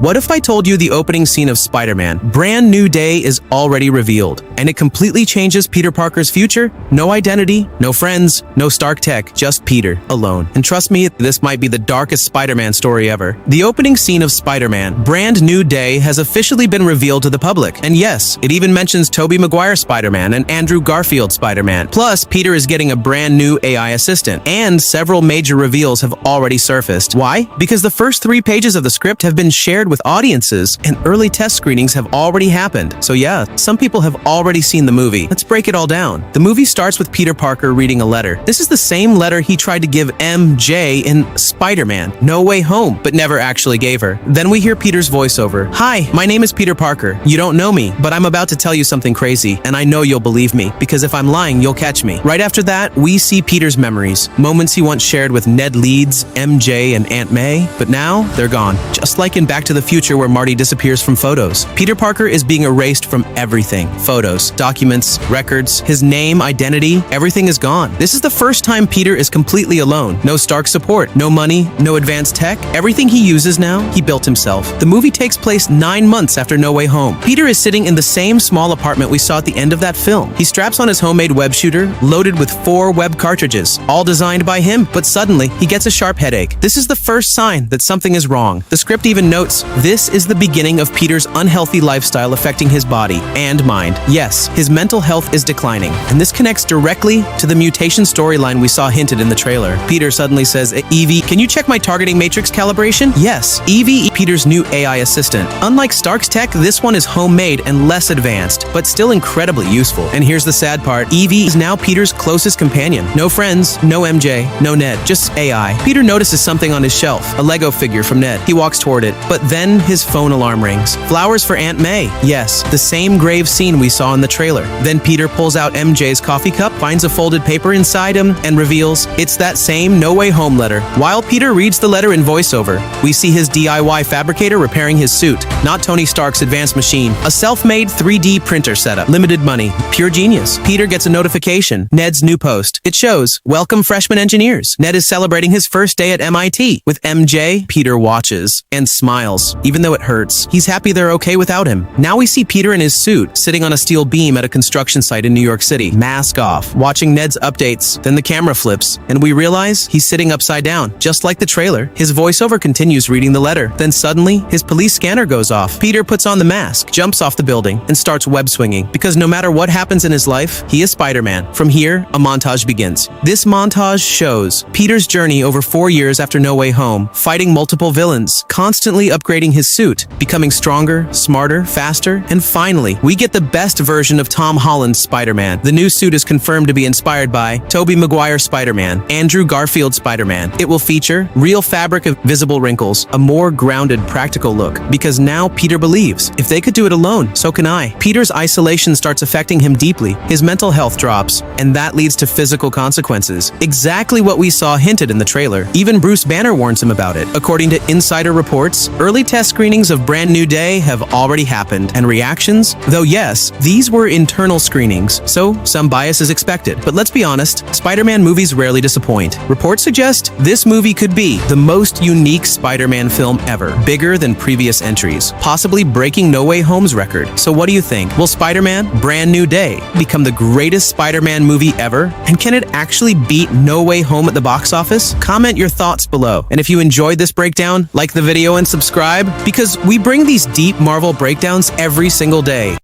What if I told you the opening scene of Spider-Man, Brand New Day, is already revealed, and it completely changes Peter Parker's future? No identity, no friends, no Stark tech, just Peter, alone. And trust me, this might be the darkest Spider-Man story ever. The opening scene of Spider-Man, Brand New Day, has officially been revealed to the public. And yes, it even mentions Tobey Maguire Spider-Man and Andrew Garfield Spider-Man. Plus, Peter is getting a brand new AI assistant, and several major reveals have already surfaced. Why? Because the first 3 pages of the script have been shared with audiences, and early test screenings have already happened. So yeah, some people have already seen the movie. Let's break it all down. The movie starts with Peter Parker reading a letter. This is the same letter he tried to give MJ in Spider-Man No Way Home, but never actually gave her. Then we hear Peter's voiceover. "Hi, my name is Peter Parker. You don't know me, but I'm about to tell you something crazy, and I know you'll believe me, because if I'm lying, you'll catch me." Right after that, we see Peter's memories, moments he once shared with Ned Leeds, MJ, and Aunt May, but now they're gone. Just like in Back to the Future, where Marty disappears from photos. Peter Parker is being erased from everything. Photos, documents, records, his name, identity, everything is gone. This is the first time Peter is completely alone. No Stark support, no money, no advanced tech. Everything he uses now, he built himself. The movie takes place 9 months after No Way Home. Peter is sitting in the same small apartment we saw at the end of that film. He straps on his homemade web shooter, loaded with 4 web cartridges, all designed by him, but suddenly he gets a sharp headache. This is the first sign that something is wrong. The script even notes, this is the beginning of Peter's unhealthy lifestyle affecting his body and mind. Yes, his mental health is declining, and this connects directly to the mutation storyline we saw hinted in the trailer. Peter suddenly says, "E.V.E, can you check my targeting matrix calibration?" Yes, E.V.E, Peter's new AI assistant. Unlike Stark's tech, this one is homemade and less advanced, but still incredibly useful. And here's the sad part, E.V.E is now Peter's closest companion. No friends, no MJ, no Ned, just AI. Peter notices something on his shelf, a Lego figure from Ned. He walks toward it, but then his phone alarm rings. Flowers for Aunt May. Yes, the same grave scene we saw in the trailer. Then Peter pulls out MJ's coffee cup, finds a folded paper inside him, and reveals it's that same No Way Home letter. While Peter reads the letter in voiceover, we see his DIY fabricator repairing his suit, not Tony Stark's advanced machine. A self-made 3D printer setup. Limited money. Pure genius. Peter gets a notification. Ned's new post. It shows, "Welcome freshman engineers." Ned is celebrating his first day at MIT. With MJ, Peter watches and smiles, even though it hurts. He's happy they're okay without him. Now we see Peter in his suit, sitting on a steel beam at a construction site in New York City, mask off, watching Ned's updates. Then the camera flips, and we realize he's sitting upside down, just like the trailer. His voiceover continues reading the letter. Then suddenly, his police scanner goes off. Peter puts on the mask, jumps off the building, and starts web swinging, because no matter what happens in his life, he is Spider-Man. From here, a montage begins. This montage shows Peter's journey over 4 years after No Way Home, fighting multiple villains, constantly upgrading his suit, becoming stronger, smarter, faster, and finally, we get the best version of Tom Holland's Spider-Man. The new suit is confirmed to be inspired by Tobey Maguire Spider-Man, Andrew Garfield Spider-Man. It will feature real fabric of visible wrinkles, a more grounded, practical look, because now Peter believes, if they could do it alone, so can I. Peter's isolation starts affecting him deeply. His mental health drops, and that leads to physical consequences. Exactly what we saw hinted in the trailer. Even Bruce Banner warns him about it. According to insider reports, early test screenings of Brand New Day have already happened, and reactions? Though yes, these were internal screenings, so some bias is expected. But let's be honest, Spider-Man movies rarely disappoint. Reports suggest this movie could be the most unique Spider-Man film ever, bigger than previous entries, possibly breaking No Way Home's record. So what do you think? Will Spider-Man Brand New Day become the greatest Spider-Man movie ever? And can it actually beat No Way Home at the box office? Comment your thoughts below. And if you enjoyed this breakdown, like the video and subscribe, because we bring these deep Marvel breakdowns every single day.